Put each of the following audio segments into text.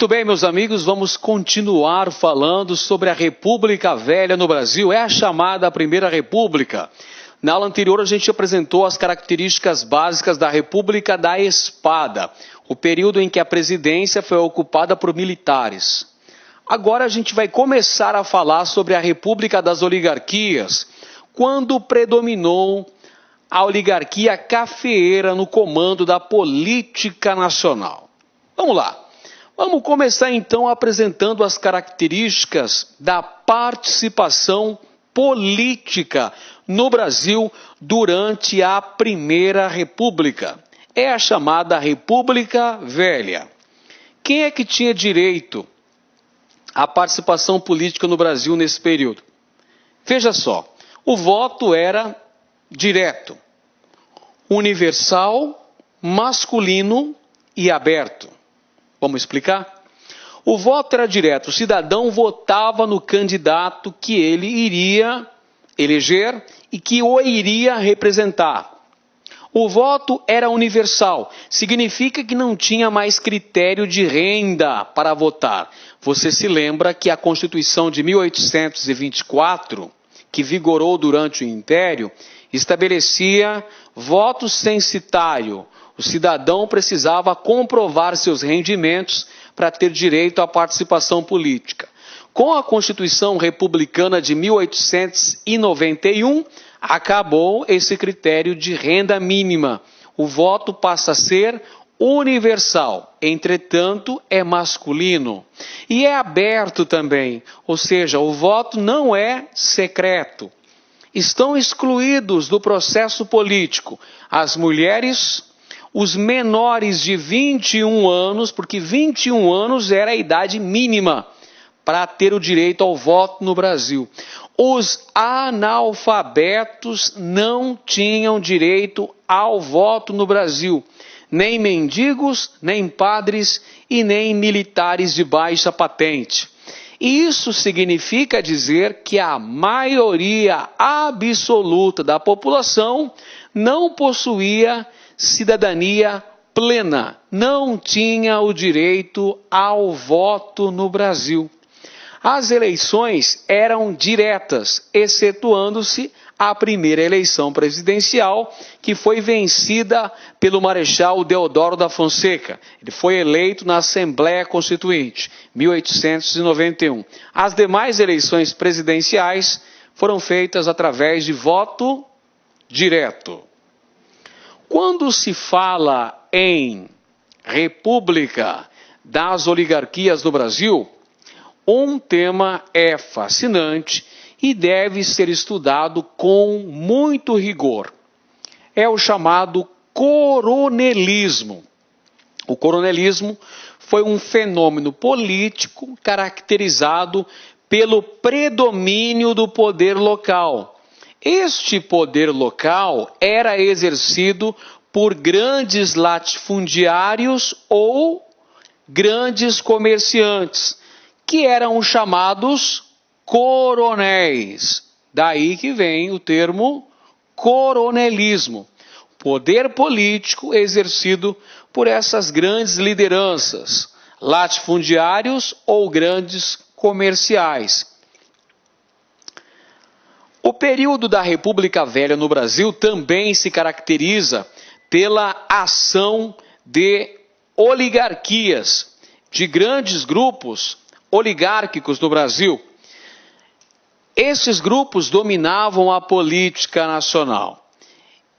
Muito bem, meus amigos, vamos continuar falando sobre a República Velha no Brasil. É a chamada Primeira República. Na aula anterior, a gente apresentou as características básicas da República da Espada, o período em que a presidência foi ocupada por militares. Agora a gente vai começar a falar sobre a República das Oligarquias, quando predominou a oligarquia cafeeira no comando da política nacional. Vamos lá. Vamos começar então apresentando as características da participação política no Brasil durante a Primeira República. É a chamada República Velha. Quem é que tinha direito à participação política no Brasil nesse período? Veja só, o voto era direto, universal, masculino e aberto. Vamos explicar? O voto era direto, o cidadão votava no candidato que ele iria eleger e que o iria representar. O voto era universal, significa que não tinha mais critério de renda para votar. Você se lembra que a Constituição de 1824, que vigorou durante o Império, estabelecia voto censitário. O cidadão precisava comprovar seus rendimentos para ter direito à participação política. Com a Constituição Republicana de 1891, acabou esse critério de renda mínima. O voto passa a ser universal, entretanto, é masculino. E é aberto também, ou seja, o voto não é secreto. Estão excluídos do processo político as mulheres, os menores de 21 anos, porque 21 anos era a idade mínima para ter o direito ao voto no Brasil. Os analfabetos não tinham direito ao voto no Brasil. Nem mendigos, nem padres e nem militares de baixa patente. Isso significa dizer que a maioria absoluta da população não possuía cidadania plena, não tinha o direito ao voto no Brasil. As eleições eram diretas, excetuando-se a primeira eleição presidencial, que foi vencida pelo Marechal Deodoro da Fonseca. Ele foi eleito na Assembleia Constituinte, 1891. As demais eleições presidenciais foram feitas através de voto direto. Quando se fala em República das Oligarquias no Brasil, um tema é fascinante e deve ser estudado com muito rigor. É o chamado coronelismo. O coronelismo foi um fenômeno político caracterizado pelo predomínio do poder local. Este poder local era exercido por grandes latifundiários ou grandes comerciantes, que eram chamados coronéis. Daí que vem o termo coronelismo. Poder político exercido por essas grandes lideranças, latifundiários ou grandes comerciais. O período da República Velha no Brasil também se caracteriza pela ação de oligarquias, de grandes grupos oligárquicos no Brasil. Esses grupos dominavam a política nacional.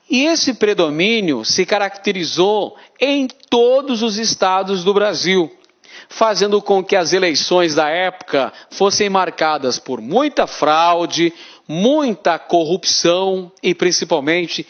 E esse predomínio se caracterizou em todos os estados do Brasil, fazendo com que as eleições da época fossem marcadas por muita fraude, muita corrupção e, principalmente,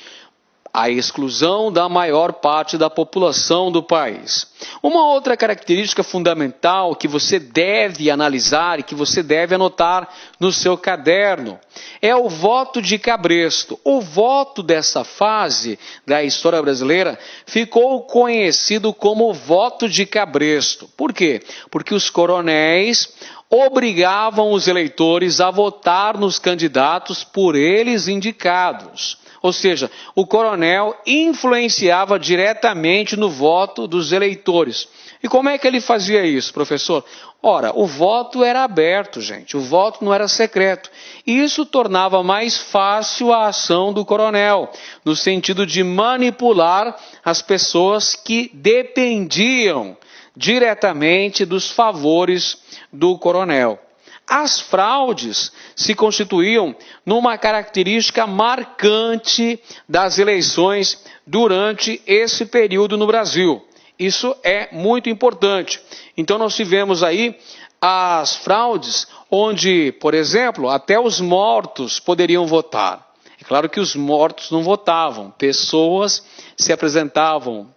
a exclusão da maior parte da população do país. Uma outra característica fundamental que você deve analisar e que você deve anotar no seu caderno é o voto de cabresto. O voto dessa fase da história brasileira ficou conhecido como voto de cabresto. Por quê? Porque os coronéis obrigavam os eleitores a votar nos candidatos por eles indicados. Ou seja, o coronel influenciava diretamente no voto dos eleitores. E como é que ele fazia isso, professor? Ora, o voto era aberto, gente, o voto não era secreto. E isso tornava mais fácil a ação do coronel, no sentido de manipular as pessoas que dependiam diretamente dos favores do coronel. As fraudes se constituíam numa característica marcante das eleições durante esse período no Brasil. Isso é muito importante. Então nós tivemos aí as fraudes onde, por exemplo, até os mortos poderiam votar. É claro que os mortos não votavam, pessoas se apresentavam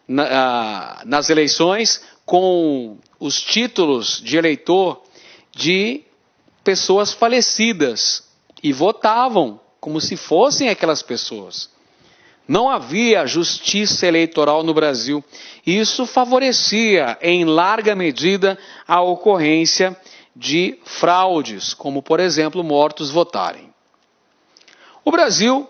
nas eleições com os títulos de eleitor de pessoas falecidas e votavam como se fossem aquelas pessoas. Não havia justiça eleitoral no Brasil. Isso favorecia, em larga medida, a ocorrência de fraudes, como, por exemplo, mortos votarem. O Brasil,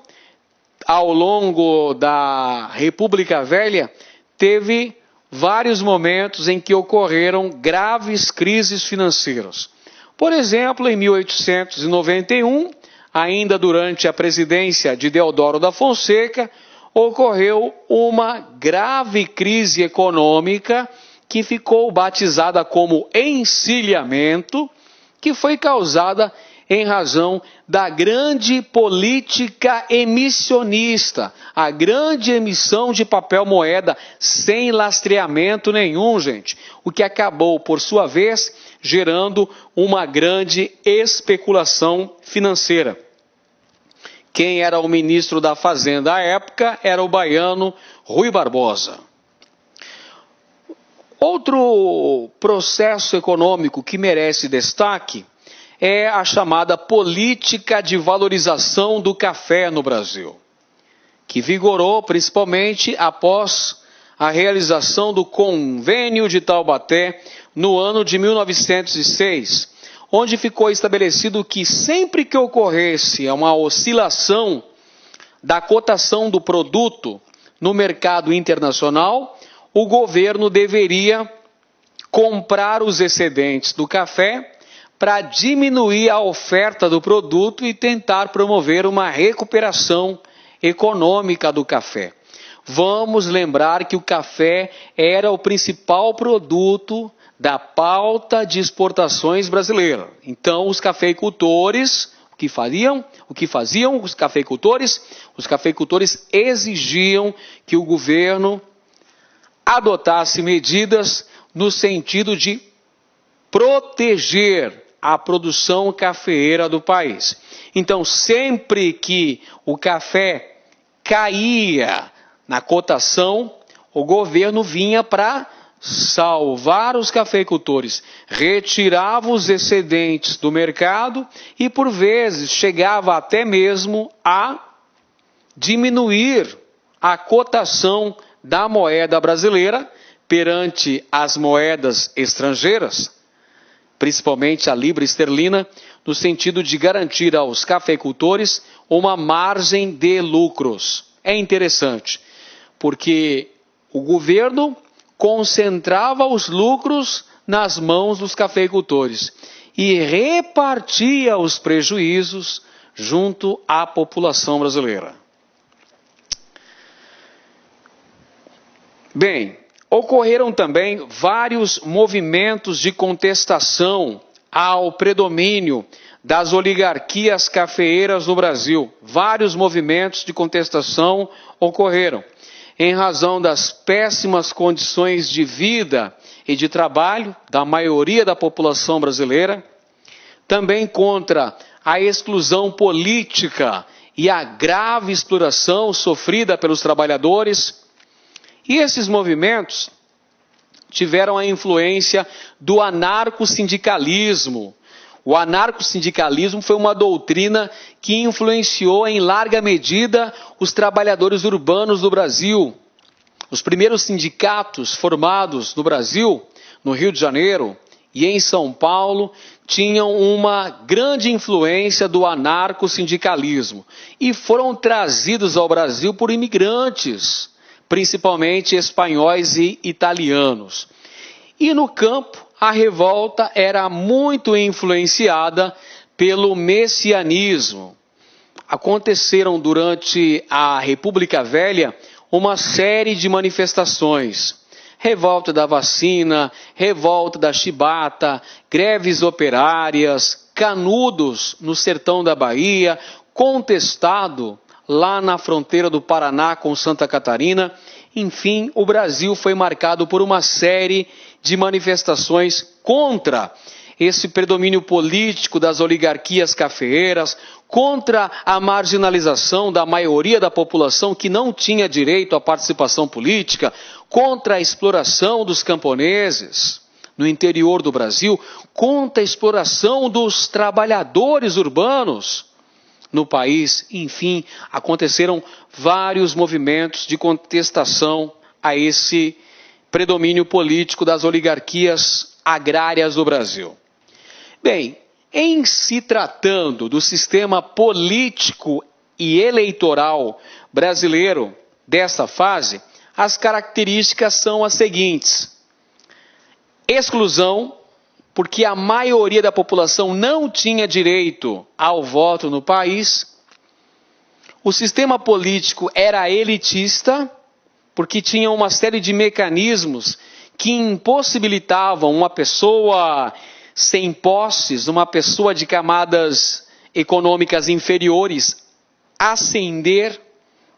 ao longo da República Velha, teve vários momentos em que ocorreram graves crises financeiras. Por exemplo, em 1891, ainda durante a presidência de Deodoro da Fonseca, ocorreu uma grave crise econômica que ficou batizada como encilhamento, que foi causada em razão da grande política emissionista, a grande emissão de papel moeda sem lastreamento nenhum, gente, o que acabou, por sua vez, gerando uma grande especulação financeira. Quem era o ministro da Fazenda à época era o baiano Rui Barbosa. Outro processo econômico que merece destaque é a chamada política de valorização do café no Brasil, que vigorou principalmente após a realização do Convênio de Taubaté no ano de 1906, onde ficou estabelecido que sempre que ocorresse uma oscilação da cotação do produto no mercado internacional, o governo deveria comprar os excedentes do café para diminuir a oferta do produto e tentar promover uma recuperação econômica do café. Vamos lembrar que o café era o principal produto da pauta de exportações brasileira. Então, os cafeicultores, o que faziam os cafeicultores? Os cafeicultores exigiam que o governo adotasse medidas no sentido de proteger a produção cafeeira do país. Então, sempre que o café caía na cotação, o governo vinha para salvar os cafeicultores, retirava os excedentes do mercado e, por vezes, chegava até mesmo a diminuir a cotação da moeda brasileira perante as moedas estrangeiras, principalmente a libra esterlina, no sentido de garantir aos cafeicultores uma margem de lucros. É interessante, porque o governo concentrava os lucros nas mãos dos cafeicultores e repartia os prejuízos junto à população brasileira. Bem, ocorreram também vários movimentos de contestação ao predomínio das oligarquias cafeeiras no Brasil. Vários movimentos de contestação ocorreram em razão das péssimas condições de vida e de trabalho da maioria da população brasileira, também contra a exclusão política e a grave exploração sofrida pelos trabalhadores. E esses movimentos tiveram a influência do anarcossindicalismo. O anarcossindicalismo foi uma doutrina que influenciou em larga medida os trabalhadores urbanos do Brasil. Os primeiros sindicatos formados no Brasil, no Rio de Janeiro e em São Paulo, tinham uma grande influência do anarcossindicalismo e foram trazidos ao Brasil por imigrantes, principalmente espanhóis e italianos. E no campo, a revolta era muito influenciada pelo messianismo. Aconteceram durante a República Velha uma série de manifestações. Revolta da vacina, revolta da chibata, greves operárias, canudos no sertão da Bahia, contestado lá na fronteira do Paraná com Santa Catarina. Enfim, o Brasil foi marcado por uma série de manifestações contra esse predomínio político das oligarquias cafeeiras, contra a marginalização da maioria da população que não tinha direito à participação política, contra a exploração dos camponeses no interior do Brasil, contra a exploração dos trabalhadores urbanos no país. Enfim, aconteceram vários movimentos de contestação a esse predomínio político das oligarquias agrárias do Brasil. Bem, em se tratando do sistema político e eleitoral brasileiro desta fase, as características são as seguintes: exclusão, porque a maioria da população não tinha direito ao voto no país. O sistema político era elitista, porque tinha uma série de mecanismos que impossibilitavam uma pessoa sem posses, uma pessoa de camadas econômicas inferiores, ascender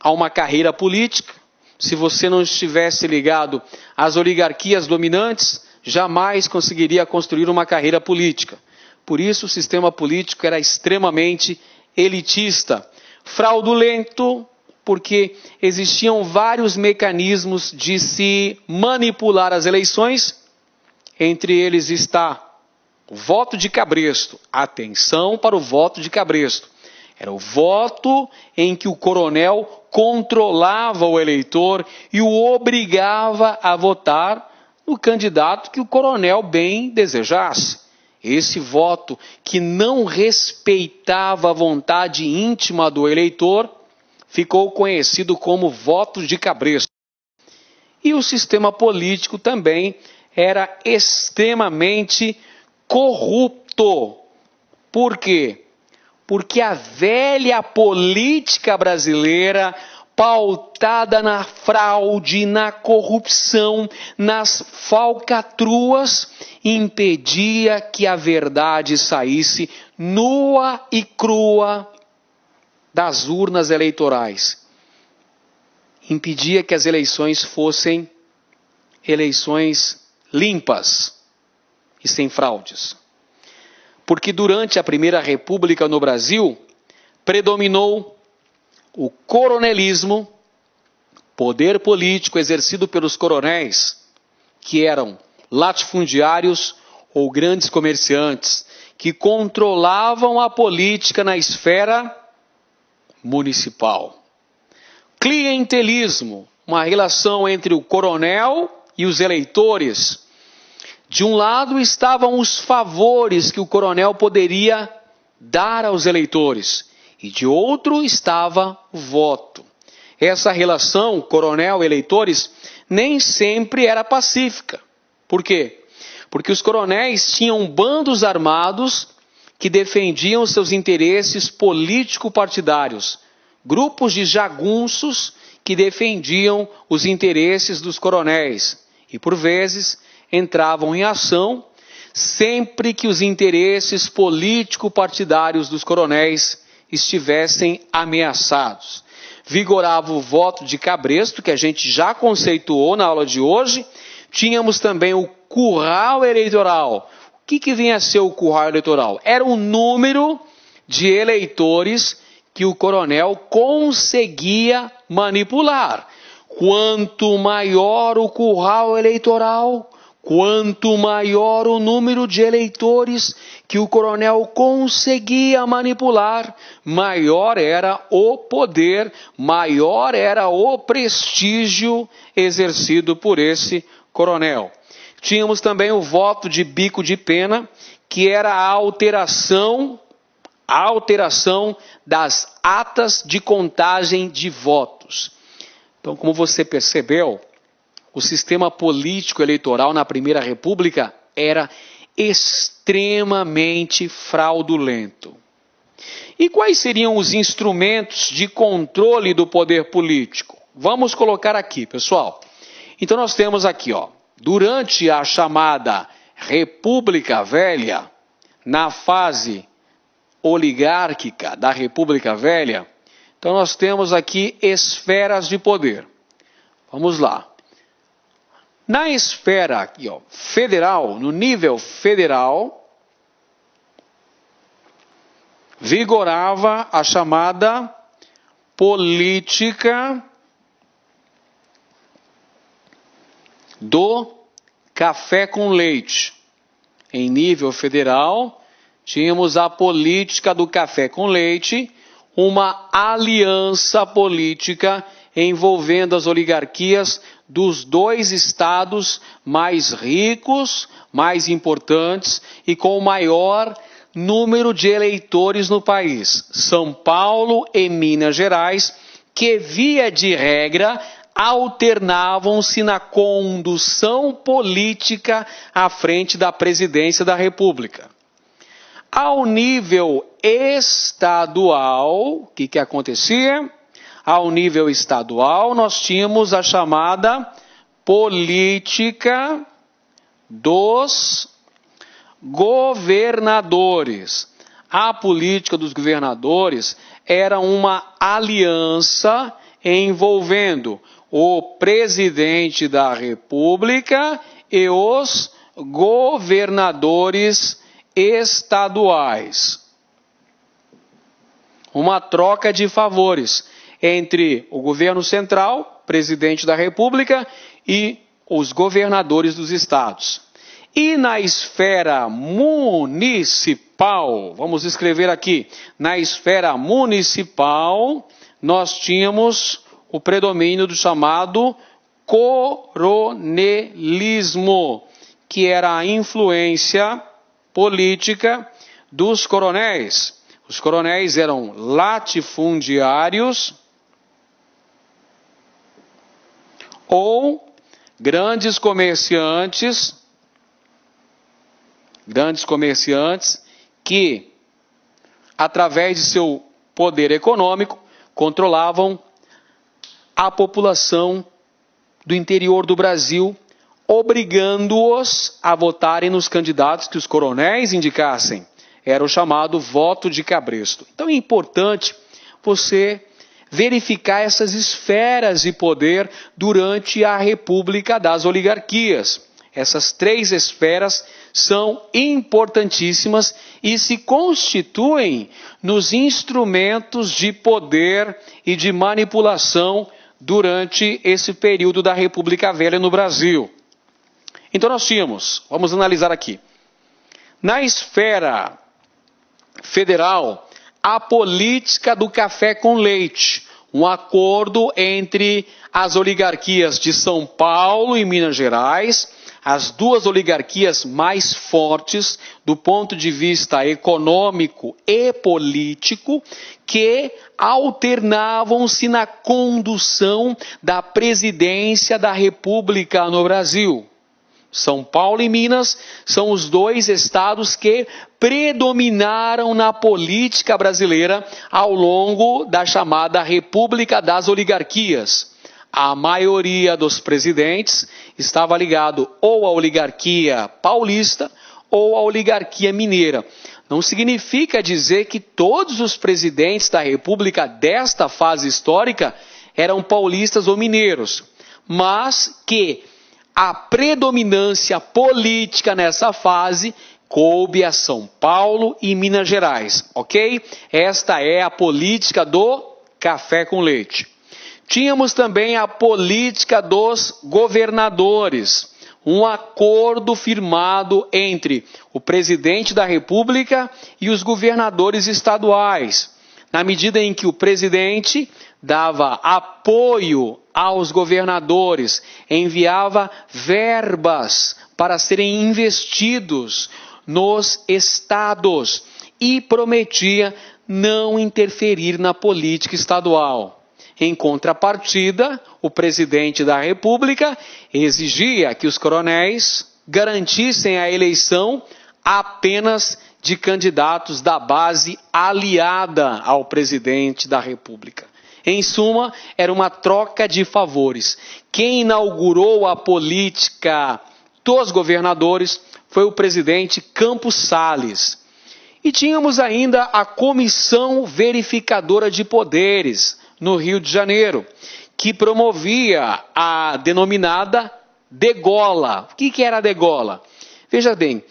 a uma carreira política. Se você não estivesse ligado às oligarquias dominantes, jamais conseguiria construir uma carreira política. Por isso, o sistema político era extremamente elitista. Fraudulento, porque existiam vários mecanismos de se manipular as eleições. Entre eles está o voto de cabresto. Atenção para o voto de cabresto. Era o voto em que o coronel controlava o eleitor e o obrigava a votar no candidato que o coronel bem desejasse. Esse voto que não respeitava a vontade íntima do eleitor ficou conhecido como voto de cabresto. E o sistema político também era extremamente corrupto. Por quê? Porque a velha política brasileira, pautada na fraude, na corrupção, nas falcatruas, impedia que a verdade saísse nua e crua das urnas eleitorais. Impedia que as eleições fossem eleições limpas e sem fraudes. Porque durante a Primeira República no Brasil, predominou o coronelismo, poder político exercido pelos coronéis, que eram latifundiários ou grandes comerciantes, que controlavam a política na esfera municipal. Clientelismo, uma relação entre o coronel e os eleitores. De um lado estavam os favores que o coronel poderia dar aos eleitores, e de outro estava o voto. Essa relação coronel-eleitores nem sempre era pacífica. Por quê? Porque os coronéis tinham bandos armados que defendiam seus interesses político-partidários, grupos de jagunços que defendiam os interesses dos coronéis e, por vezes, entravam em ação sempre que os interesses político-partidários dos coronéis estivessem ameaçados. Vigorava o voto de cabresto, que a gente já conceituou na aula de hoje. Tínhamos também o curral eleitoral. O que vinha a ser o curral eleitoral? Era o número de eleitores que o coronel conseguia manipular. Quanto maior o curral eleitoral, quanto maior o número de eleitores que o coronel conseguia manipular, maior era o poder, maior era o prestígio exercido por esse coronel. Tínhamos também o voto de bico de pena, que era a alteração das atas de contagem de votos. Então, como você percebeu, o sistema político eleitoral na Primeira República era extremamente fraudulento. E quais seriam os instrumentos de controle do poder político? Vamos colocar aqui, pessoal. Então nós temos aqui, durante a chamada República Velha, na fase oligárquica da República Velha, então nós temos aqui esferas de poder. Vamos lá. Na esfera aqui, federal, no nível federal, vigorava a chamada política do café com leite. Em nível federal, tínhamos a política do café com leite, uma aliança política envolvendo as oligarquias dos dois estados mais ricos, mais importantes e com o maior número de eleitores no país, São Paulo e Minas Gerais, que via de regra alternavam-se na condução política à frente da presidência da República. Ao nível estadual, o que acontecia? Ao nível estadual, nós tínhamos a chamada política dos governadores. A política dos governadores era uma aliança envolvendo o presidente da República e os governadores estaduais. Uma troca de favores entre o governo central, presidente da República, e os governadores dos estados. E na esfera municipal, vamos escrever aqui, na esfera municipal, nós tínhamos o predomínio do chamado coronelismo, que era a influência política dos coronéis. Os coronéis eram latifundiários ou grandes comerciantes que, através de seu poder econômico, controlavam a população do interior do Brasil, obrigando-os a votarem nos candidatos que os coronéis indicassem. Era o chamado voto de cabresto. Então é importante você verificar essas esferas de poder durante a República das Oligarquias. Essas três esferas são importantíssimas e se constituem nos instrumentos de poder e de manipulação durante esse período da República Velha no Brasil. Então nós tínhamos, vamos analisar aqui, na esfera federal, a política do café com leite, um acordo entre as oligarquias de São Paulo e Minas Gerais, as duas oligarquias mais fortes do ponto de vista econômico e político, que alternavam-se na condução da presidência da República no Brasil. São Paulo e Minas são os dois estados que predominaram na política brasileira ao longo da chamada República das Oligarquias. A maioria dos presidentes estava ligado ou à oligarquia paulista ou à oligarquia mineira. Não significa dizer que todos os presidentes da República desta fase histórica eram paulistas ou mineiros, mas que a predominância política nessa fase coube a São Paulo e Minas Gerais, ok? Esta é a política do café com leite. Tínhamos também a política dos governadores, um acordo firmado entre o presidente da República e os governadores estaduais, na medida em que o presidente dava apoio aos governadores, enviava verbas para serem investidos nos estados e prometia não interferir na política estadual. Em contrapartida, o presidente da República exigia que os coronéis garantissem a eleição apenas de candidatos da base aliada ao presidente da República. Em suma, era uma troca de favores. Quem inaugurou a política dos governadores foi o presidente Campos Salles. E tínhamos ainda a Comissão Verificadora de Poderes, no Rio de Janeiro, que promovia a denominada degola. O que era a degola? Veja bem,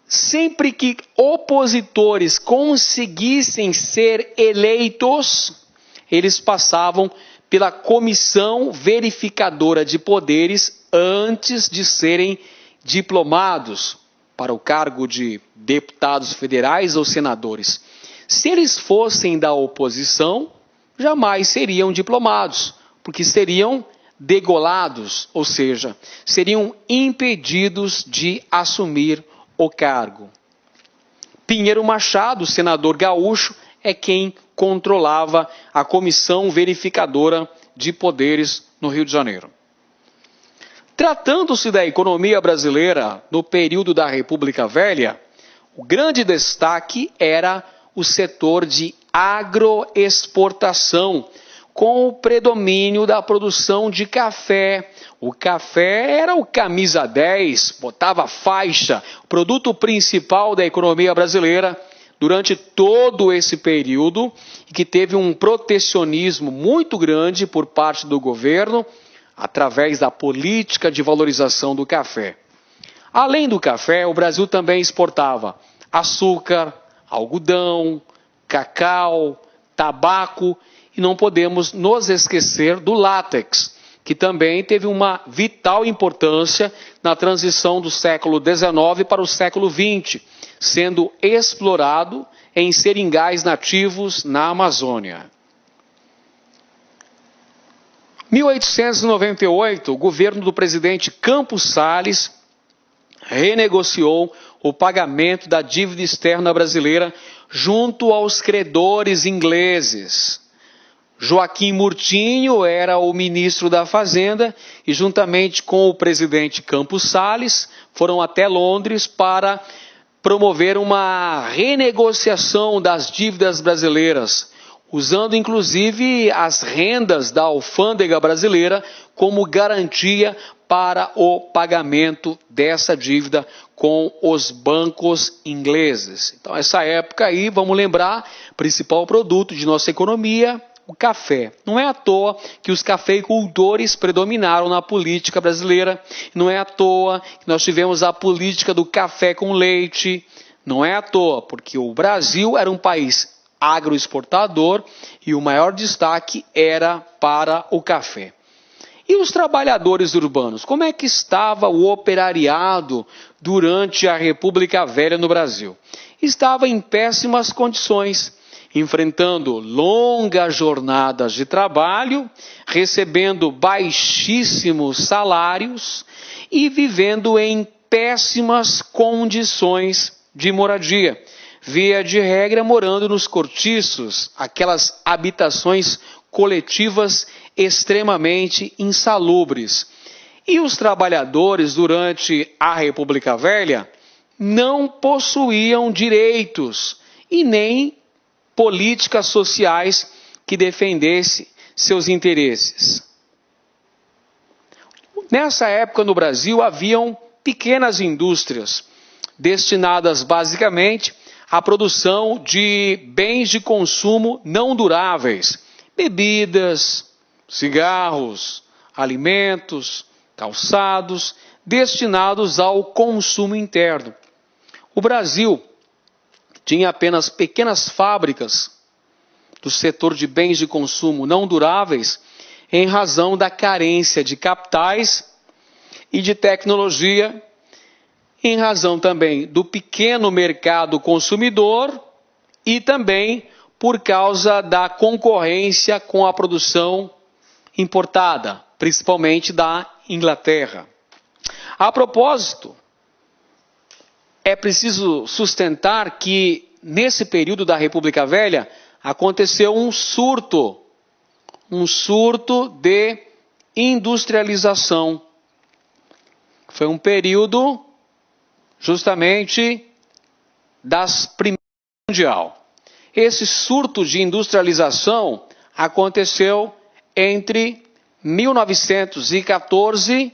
sempre que opositores conseguissem ser eleitos, eles passavam pela Comissão Verificadora de Poderes antes de serem diplomados para o cargo de deputados federais ou senadores. Se eles fossem da oposição, jamais seriam diplomados, porque seriam degolados, ou seja, seriam impedidos de assumir o cargo. Pinheiro Machado, senador gaúcho, é quem controlava a Comissão Verificadora de Poderes no Rio de Janeiro. Tratando-se da economia brasileira no período da República Velha, o grande destaque era o setor de agroexportação, com o predomínio da produção de café. O café era o camisa 10, botava faixa, o produto principal da economia brasileira durante todo esse período, e que teve um protecionismo muito grande por parte do governo, através da política de valorização do café. Além do café, o Brasil também exportava açúcar, algodão, cacau, tabaco, e não podemos nos esquecer do látex, que também teve uma vital importância na transição do século XIX para o século XX, sendo explorado em seringais nativos na Amazônia. 1898, o governo do presidente Campos Salles renegociou o pagamento da dívida externa brasileira junto aos credores ingleses. Joaquim Murtinho era o ministro da Fazenda e, juntamente com o presidente Campos Salles, foram até Londres para promover uma renegociação das dívidas brasileiras, usando inclusive as rendas da alfândega brasileira como garantia para o pagamento dessa dívida com os bancos ingleses. Então, essa época aí, vamos lembrar, principal produto de nossa economia, o café. Não é à toa que os cafeicultores predominaram na política brasileira, não é à toa que nós tivemos a política do café com leite, não é à toa, porque o Brasil era um país agroexportador e o maior destaque era para o café. E os trabalhadores urbanos? Como é que estava o operariado durante a República Velha no Brasil? Estava em péssimas condições, enfrentando longas jornadas de trabalho, recebendo baixíssimos salários e vivendo em péssimas condições de moradia. Via de regra, morando nos cortiços, aquelas habitações coletivas extremamente insalubres. E os trabalhadores, durante a República Velha, não possuíam direitos e nem políticas sociais que defendessem seus interesses. Nessa época, no Brasil, haviam pequenas indústrias, destinadas basicamente à produção de bens de consumo não duráveis, bebidas, cigarros, alimentos, calçados, destinados ao consumo interno. O Brasil tinha apenas pequenas fábricas do setor de bens de consumo não duráveis em razão da carência de capitais e de tecnologia, em razão também do pequeno mercado consumidor e também por causa da concorrência com a produção importada, principalmente da Inglaterra. A propósito, é preciso sustentar que nesse período da República Velha aconteceu um surto um surto de industrialização. Foi um período justamente das Primeiras Guerras Mundial. Esse surto de industrialização aconteceu entre 1914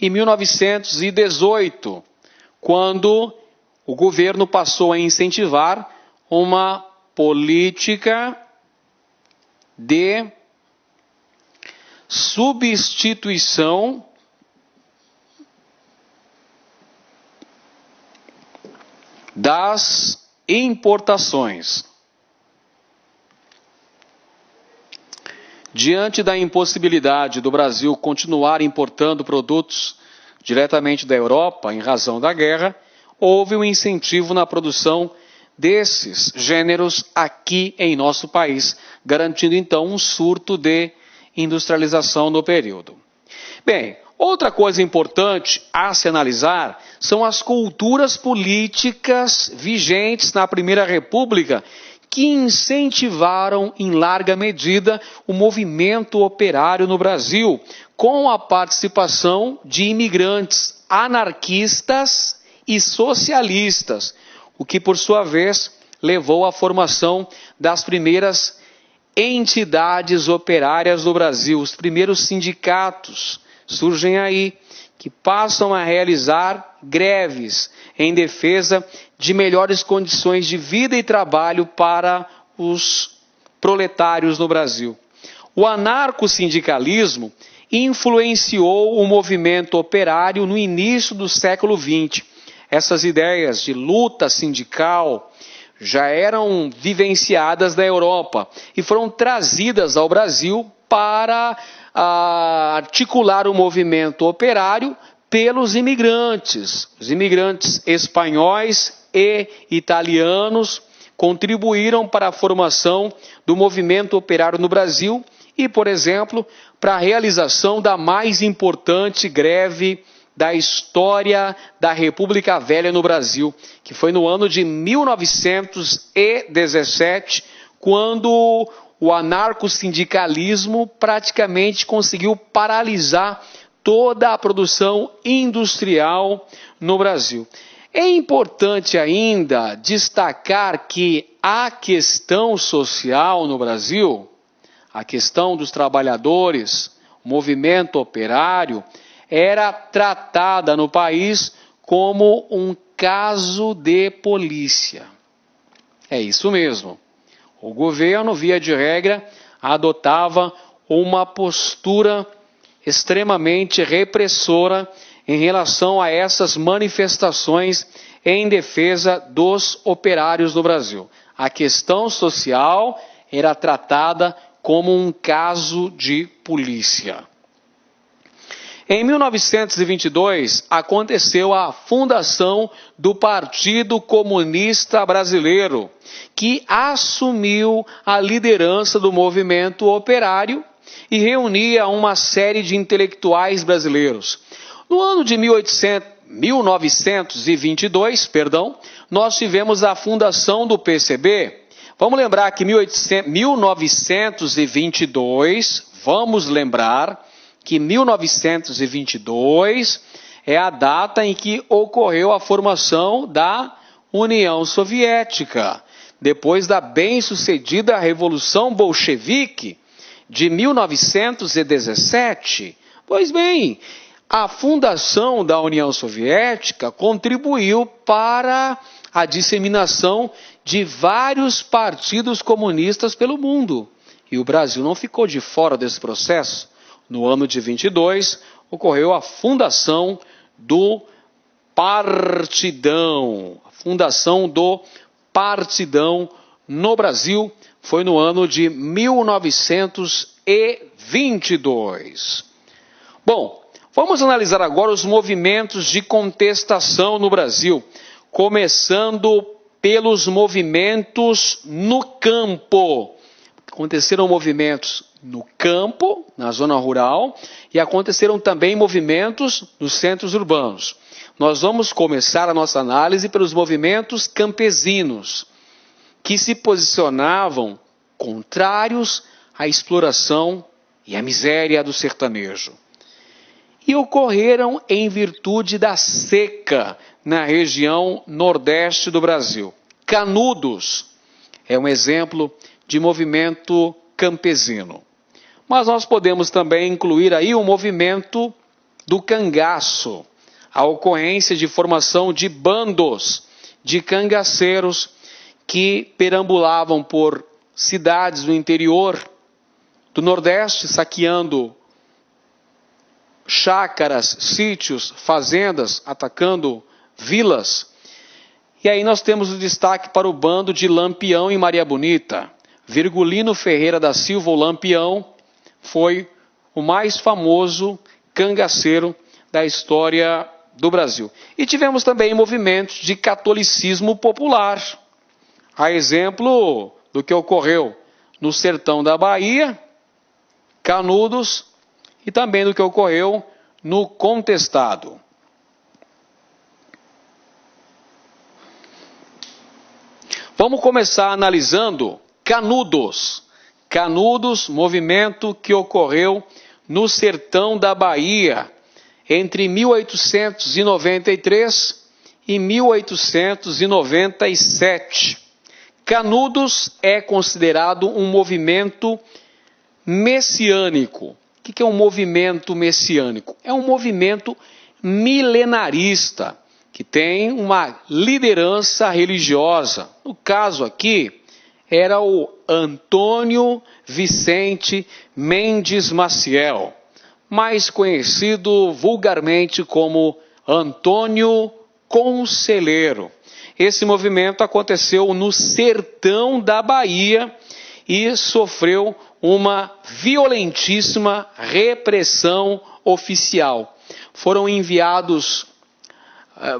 e 1918, quando o governo passou a incentivar uma política de substituição das importações. Diante da impossibilidade do Brasil continuar importando produtos diretamente da Europa em razão da guerra, houve um incentivo na produção desses gêneros aqui em nosso país, garantindo então um surto de industrialização no período. Bem, outra coisa importante a se analisar são as culturas políticas vigentes na Primeira República que incentivaram em larga medida o movimento operário no Brasil, com a participação de imigrantes anarquistas e socialistas, o que por sua vez levou à formação das primeiras entidades operárias do Brasil. Os primeiros sindicatos surgem aí, que passam a realizar greves em defesa de melhores condições de vida e trabalho para os proletários no Brasil. O anarcossindicalismo influenciou o movimento operário no início do século XX. Essas ideias de luta sindical já eram vivenciadas na Europa e foram trazidas ao Brasil para articular o movimento operário pelos imigrantes. Os imigrantes espanhóis e italianos contribuíram para a formação do movimento operário no Brasil e, por exemplo, para a realização da mais importante greve da história da República Velha no Brasil, que foi no ano de 1917, quando o anarcossindicalismo praticamente conseguiu paralisar toda a produção industrial no Brasil. É importante ainda destacar que a questão social no Brasil, a questão dos trabalhadores, o movimento operário, era tratada no país como um caso de polícia. É isso mesmo. O governo, via de regra, adotava uma postura extremamente repressora em relação a essas manifestações em defesa dos operários no Brasil. A questão social era tratada como um caso de polícia. Em 1922, aconteceu a fundação do Partido Comunista Brasileiro, que assumiu a liderança do movimento operário e reunia uma série de intelectuais brasileiros. No ano de 1922, nós tivemos a fundação do PCB. Vamos lembrar que 1922 é a data em que ocorreu a formação da União Soviética, depois da bem-sucedida Revolução Bolchevique de 1917. Pois bem, a fundação da União Soviética contribuiu para a disseminação de vários partidos comunistas pelo mundo. E o Brasil não ficou de fora desse processo. No ano de 22, ocorreu a fundação do Partidão. A fundação do Partidão no Brasil foi no ano de 1922. Bom, vamos analisar agora os movimentos de contestação no Brasil, começando pelos movimentos no campo. Aconteceram movimentos no campo, na zona rural, e aconteceram também movimentos nos centros urbanos. Nós vamos começar a nossa análise pelos movimentos campesinos, que se posicionavam contrários a exploração e a miséria do sertanejo. E ocorreram em virtude da seca na região nordeste do Brasil. Canudos é um exemplo de movimento campesino. Mas nós podemos também incluir aí o movimento do cangaço, a ocorrência de formação de bandos de cangaceiros que perambulavam por cidades do interior do Nordeste, saqueando chácaras, sítios, fazendas, atacando vilas. E aí nós temos o destaque para o bando de Lampião em Maria Bonita. Virgulino Ferreira da Silva, o Lampião, foi o mais famoso cangaceiro da história do Brasil. E tivemos também movimentos de catolicismo popular, a exemplo do que ocorreu no sertão da Bahia, Canudos, e também do que ocorreu no Contestado. Vamos começar analisando Canudos. Canudos, movimento que ocorreu no sertão da Bahia entre 1893 e 1897. Canudos é considerado um movimento messiânico. O que é um movimento messiânico? É um movimento milenarista, que tem uma liderança religiosa. No caso aqui, era o Antônio Vicente Mendes Maciel, mais conhecido vulgarmente como Antônio Conselheiro. Esse movimento aconteceu no sertão da Bahia e sofreu uma violentíssima repressão oficial. Foram enviados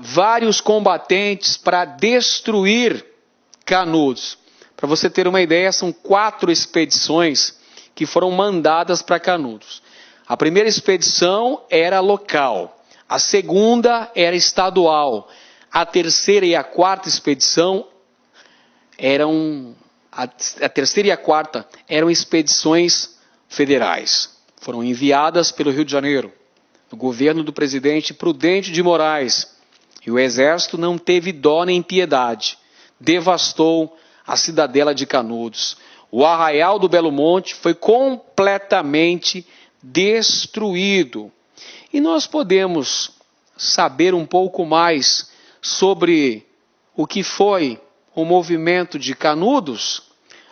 vários combatentes para destruir Canudos. Para você ter uma ideia, são 4 expedições que foram mandadas para Canudos. A primeira expedição era local, a segunda era estadual, a terceira e a quarta expedição a terceira e a quarta eram expedições federais. Foram enviadas pelo Rio de Janeiro, no governo do presidente Prudente de Moraes. E o exército não teve dó nem piedade. Devastou a cidadela de Canudos. O arraial do Belo Monte foi completamente destruído. E nós podemos saber um pouco mais sobre o que foi o movimento de Canudos,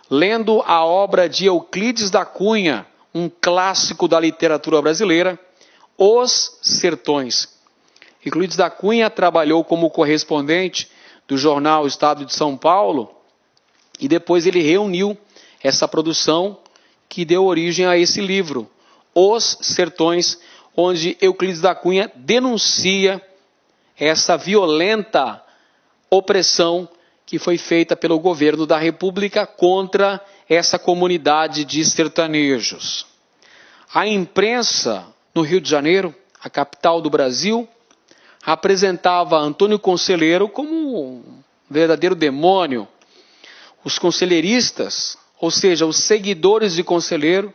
lendo a obra de Euclides da Cunha, um clássico da literatura brasileira, Os Sertões. Euclides da Cunha trabalhou como correspondente do jornal Estado de São Paulo e depois ele reuniu essa produção que deu origem a esse livro, Os Sertões, onde Euclides da Cunha denuncia essa violenta opressão que foi feita pelo governo da República contra essa comunidade de sertanejos. A imprensa no Rio de Janeiro, a capital do Brasil, apresentava Antônio Conselheiro como um verdadeiro demônio. Os conselheiristas, ou seja, os seguidores de Conselheiro,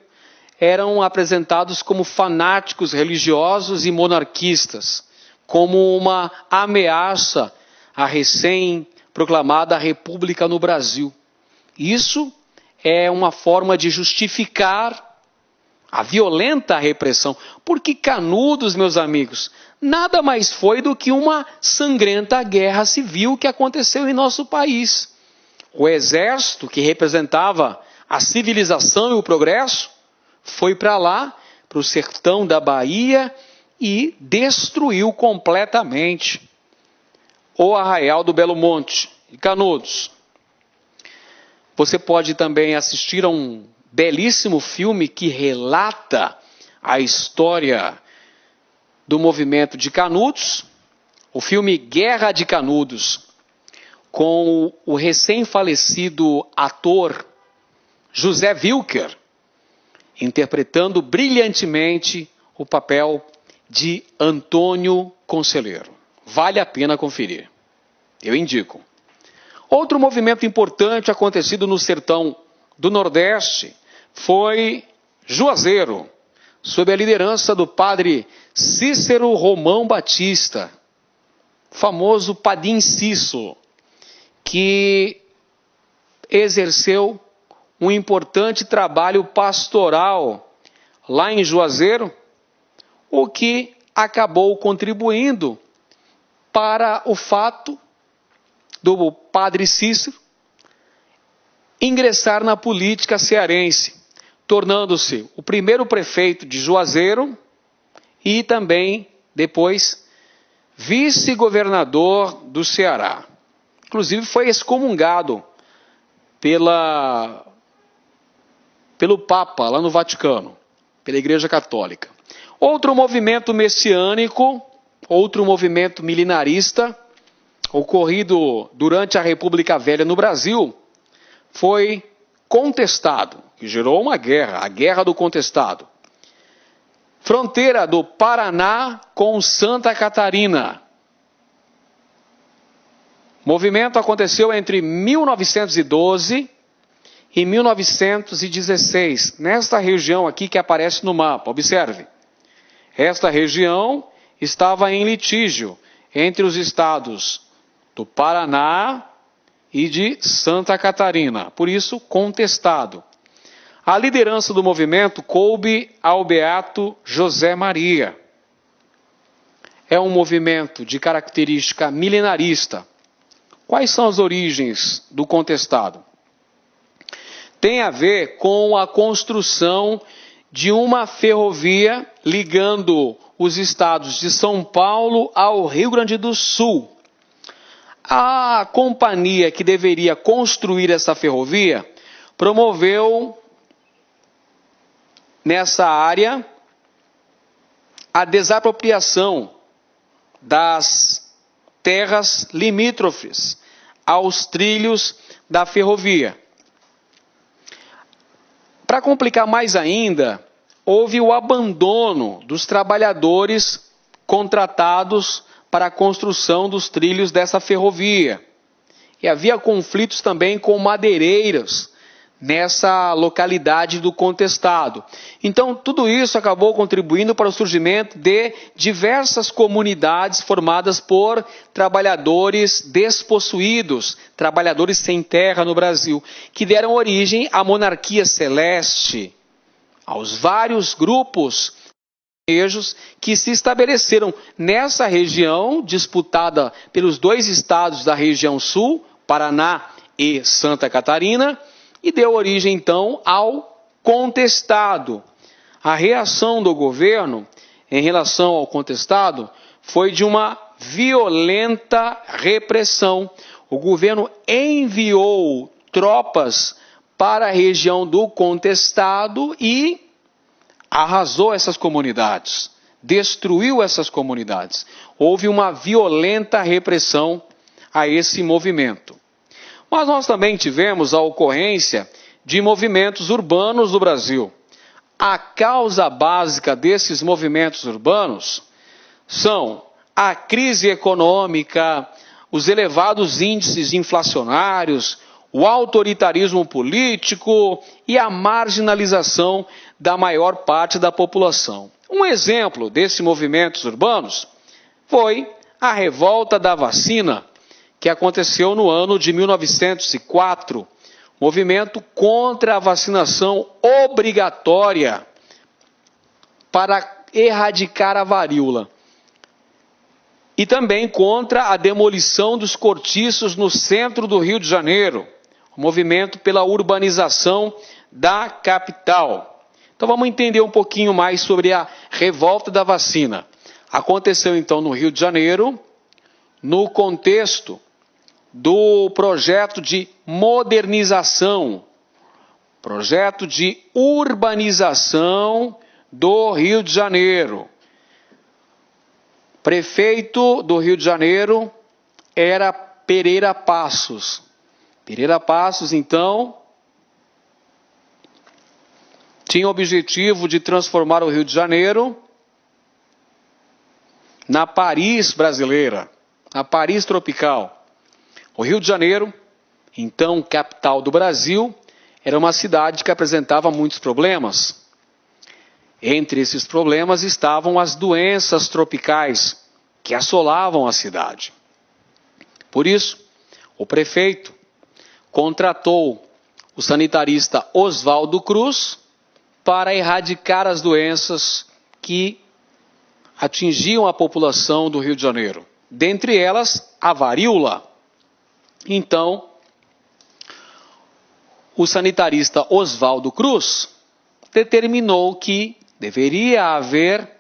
eram apresentados como fanáticos religiosos e monarquistas, como uma ameaça à recém-proclamada República no Brasil. Isso é uma forma de justificar a violenta repressão, porque Canudos, meus amigos, nada mais foi do que uma sangrenta guerra civil que aconteceu em nosso país. O exército, que representava a civilização e o progresso, foi para lá, para o sertão da Bahia, e destruiu completamente o arraial do Belo Monte, em Canudos. Você pode também assistir a um belíssimo filme que relata a história do movimento de Canudos, o filme Guerra de Canudos, com o recém-falecido ator José Wilker, interpretando brilhantemente o papel de Antônio Conselheiro. Vale a pena conferir. Eu indico. Outro movimento importante acontecido no sertão do Nordeste foi Juazeiro, sob a liderança do padre Cícero Romão Batista, famoso Padim Cício, que exerceu um importante trabalho pastoral lá em Juazeiro, o que acabou contribuindo para o fato do padre Cícero ingressar na política cearense, tornando-se o primeiro prefeito de Juazeiro e também, depois, vice-governador do Ceará. Inclusive foi excomungado pelo Papa, lá no Vaticano, pela Igreja Católica. Outro movimento messiânico, outro movimento milenarista, ocorrido durante a República Velha no Brasil, foi Contestado, que gerou uma guerra, a Guerra do Contestado. Fronteira do Paraná com Santa Catarina. O movimento aconteceu entre 1912 e 1916, nesta região aqui que aparece no mapa, observe. Esta região estava em litígio entre os estados do Paraná e de Santa Catarina, por isso contestado. A liderança do movimento coube ao beato José Maria. É um movimento de característica milenarista. Quais são as origens do contestado? Tem a ver com a construção de uma ferrovia ligando os estados de São Paulo ao Rio Grande do Sul. A companhia que deveria construir essa ferrovia promoveu nessa área a desapropriação das terras limítrofes aos trilhos da ferrovia. Para complicar mais ainda, houve o abandono dos trabalhadores contratados para a construção dos trilhos dessa ferrovia. E havia conflitos também com madeireiros nessa localidade do contestado. Então, tudo isso acabou contribuindo para o surgimento de diversas comunidades formadas por trabalhadores despossuídos, trabalhadores sem terra no Brasil, que deram origem à monarquia celeste, aos vários grupos que se estabeleceram nessa região disputada pelos dois estados da região sul, Paraná e Santa Catarina, e deu origem então ao contestado. A reação do governo em relação ao contestado foi de uma violenta repressão. O governo enviou tropas para a região do contestado e arrasou essas comunidades, destruiu essas comunidades. Houve uma violenta repressão a esse movimento. Mas nós também tivemos a ocorrência de movimentos urbanos no Brasil. A causa básica desses movimentos urbanos são a crise econômica, os elevados índices inflacionários, o autoritarismo político e a marginalização da maior parte da população. Um exemplo desses movimentos urbanos foi a revolta da vacina, que aconteceu no ano de 1904, movimento contra a vacinação obrigatória para erradicar a varíola. E também contra a demolição dos cortiços no centro do Rio de Janeiro, movimento pela urbanização da capital. Então vamos entender um pouquinho mais sobre a revolta da vacina. Aconteceu então no Rio de Janeiro, no contexto do projeto de modernização, projeto de urbanização do Rio de Janeiro. Prefeito do Rio de Janeiro era Pereira Passos. Pereira Passos, então, tinha o objetivo de transformar o Rio de Janeiro na Paris brasileira, na Paris tropical. O Rio de Janeiro, então capital do Brasil, era uma cidade que apresentava muitos problemas. Entre esses problemas estavam as doenças tropicais que assolavam a cidade. Por isso, o prefeito contratou o sanitarista Oswaldo Cruz para erradicar as doenças que atingiam a população do Rio de Janeiro. Dentre elas, a varíola. Então, o sanitarista Oswaldo Cruz determinou que deveria haver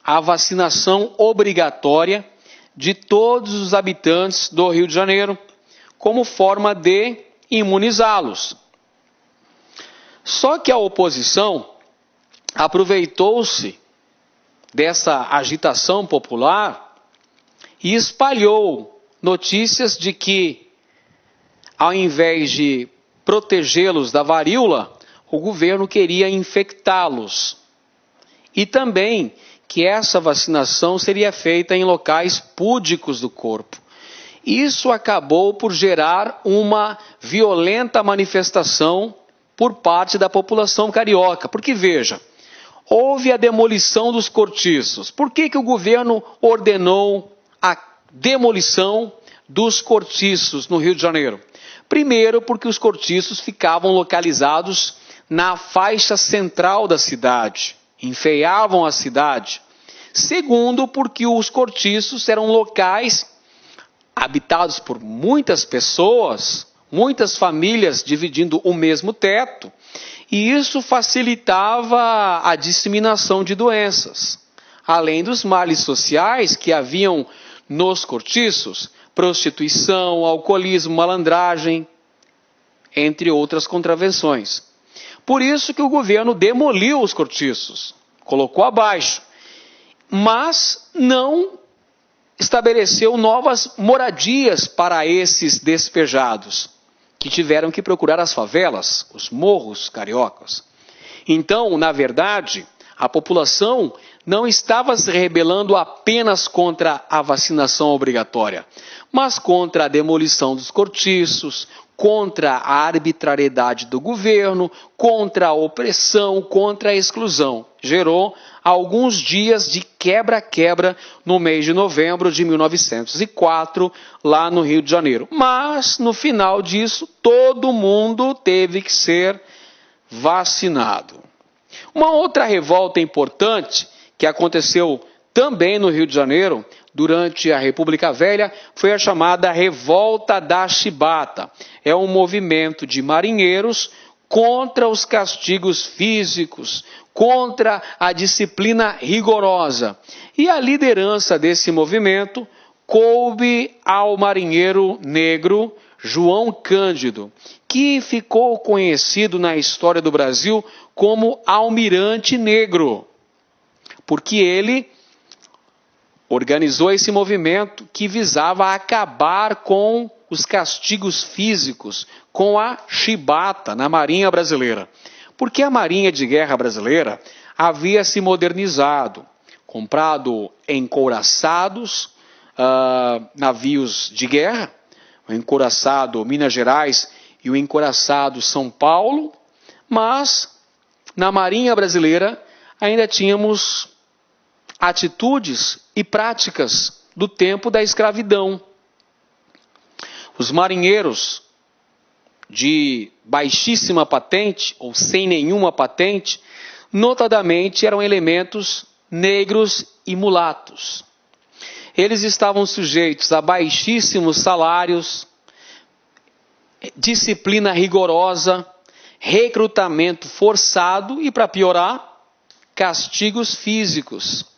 a vacinação obrigatória de todos os habitantes do Rio de Janeiro, como forma de imunizá-los. Só que a oposição aproveitou-se dessa agitação popular e espalhou notícias de que, ao invés de protegê-los da varíola, o governo queria infectá-los. E também que essa vacinação seria feita em locais púdicos do corpo. Isso acabou por gerar uma violenta manifestação por parte da população carioca. Porque, veja, houve a demolição dos cortiços. Por que o governo ordenou a demolição dos cortiços no Rio de Janeiro? Primeiro, porque os cortiços ficavam localizados na faixa central da cidade, enfeiavam a cidade. Segundo, porque os cortiços eram locais habitados por muitas pessoas, muitas famílias dividindo o mesmo teto, e isso facilitava a disseminação de doenças. Além dos males sociais que haviam nos cortiços, prostituição, alcoolismo, malandragem, entre outras contravenções. Por isso que o governo demoliu os cortiços, colocou abaixo, mas não estabeleceu novas moradias para esses despejados, que tiveram que procurar as favelas, os morros cariocas. Então, na verdade, a população não estava se rebelando apenas contra a vacinação obrigatória, mas contra a demolição dos cortiços, contra a arbitrariedade do governo, contra a opressão, contra a exclusão. Gerou alguns dias de quebra-quebra no mês de novembro de 1904, lá no Rio de Janeiro. Mas, no final disso, todo mundo teve que ser vacinado. Uma outra revolta importante que aconteceu também no Rio de Janeiro, durante a República Velha, foi a chamada Revolta da Chibata. É um movimento de marinheiros contra os castigos físicos, contra a disciplina rigorosa. E a liderança desse movimento coube ao marinheiro negro João Cândido, que ficou conhecido na história do Brasil como Almirante Negro, porque ele organizou esse movimento que visava acabar com os castigos físicos, com a chibata na Marinha Brasileira. Porque a Marinha de Guerra Brasileira havia se modernizado, comprado encouraçados, navios de guerra, o encouraçado Minas Gerais e o encouraçado São Paulo, mas na Marinha Brasileira ainda tínhamos atitudes e práticas do tempo da escravidão. Os marinheiros de baixíssima patente, ou sem nenhuma patente, notadamente eram elementos negros e mulatos. Eles estavam sujeitos a baixíssimos salários, disciplina rigorosa, recrutamento forçado e, para piorar, castigos físicos.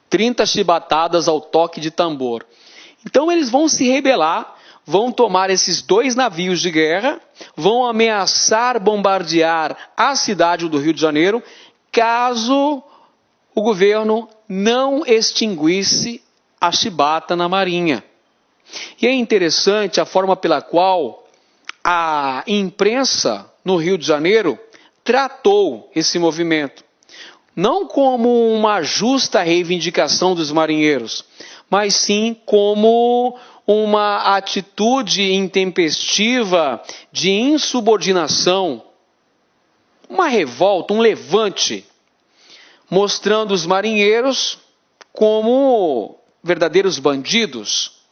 30 chibatadas ao toque de tambor. Então eles vão se rebelar, vão tomar esses 2 navios de guerra, vão ameaçar bombardear a cidade do Rio de Janeiro, caso o governo não extinguisse a chibata na Marinha. E é interessante a forma pela qual a imprensa no Rio de Janeiro tratou esse movimento. Não como uma justa reivindicação dos marinheiros, mas sim como uma atitude intempestiva de insubordinação uma revolta, um levante, mostrando os marinheiros como verdadeiros bandidos.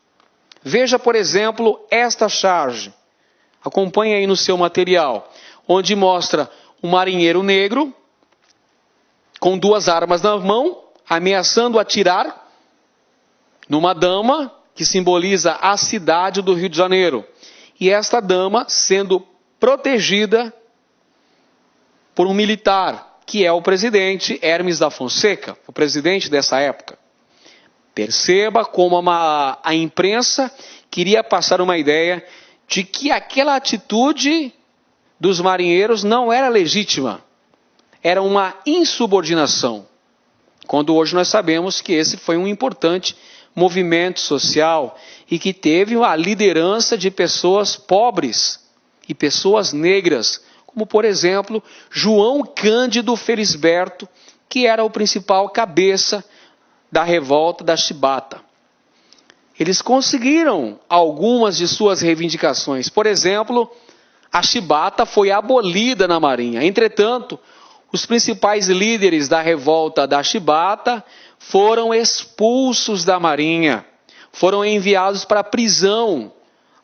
Veja, por exemplo, esta charge. Acompanhe aí no seu material, onde mostra um marinheiro negro com 2 armas na mão, ameaçando atirar numa dama que simboliza a cidade do Rio de Janeiro. E esta dama sendo protegida por um militar, que é o presidente Hermes da Fonseca, o presidente dessa época. Perceba como a imprensa queria passar uma ideia de que aquela atitude dos marinheiros não era legítima, era uma insubordinação. Quando hoje nós sabemos que esse foi um importante movimento social e que teve a liderança de pessoas pobres e pessoas negras, como por exemplo João Cândido Felisberto, que era o principal cabeça da revolta da Chibata. Eles conseguiram algumas de suas reivindicações. Por exemplo, a Chibata foi abolida na Marinha. Entretanto, os principais líderes da revolta da Chibata foram expulsos da Marinha, foram enviados para a prisão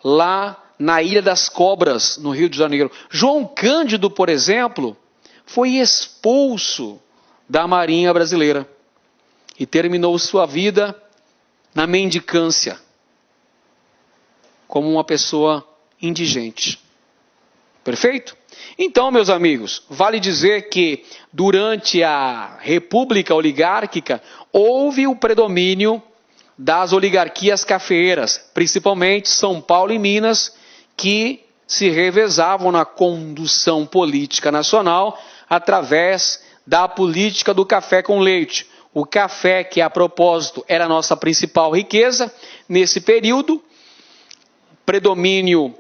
lá na Ilha das Cobras, no Rio de Janeiro. João Cândido, por exemplo, foi expulso da Marinha brasileira e terminou sua vida na mendicância, como uma pessoa indigente. Perfeito? Então, meus amigos, vale dizer que durante a República Oligárquica houve o predomínio das oligarquias cafeeiras, principalmente São Paulo e Minas, que se revezavam na condução política nacional através da política do café com leite. O café, que a propósito era a nossa principal riqueza, nesse período, predomínio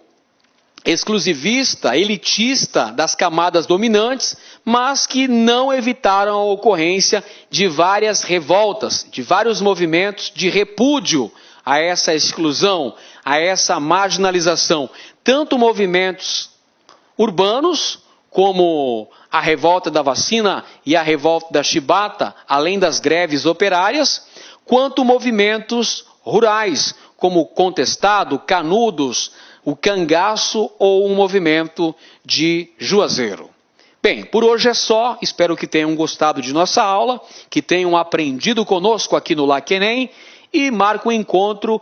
exclusivista, elitista das camadas dominantes, mas que não evitaram a ocorrência de várias revoltas, de vários movimentos de repúdio a essa exclusão, a essa marginalização. Tanto movimentos urbanos, como a revolta da vacina e a revolta da Chibata, além das greves operárias, quanto movimentos rurais, como o Contestado, Canudos, o Cangaço ou o movimento de Juazeiro. Bem, por hoje é só. Espero que tenham gostado de nossa aula, que tenham aprendido conosco aqui no LACENEM e marco um encontro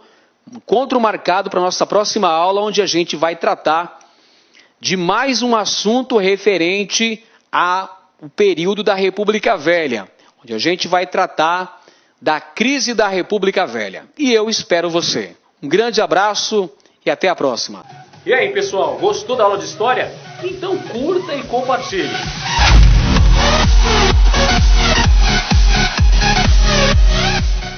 marcado para a nossa próxima aula, onde a gente vai tratar de mais um assunto referente ao período da República Velha, onde a gente vai tratar da crise da República Velha. E eu espero você. Um grande abraço e até a próxima. E aí, pessoal, gostou da aula de história? Então curta e compartilhe.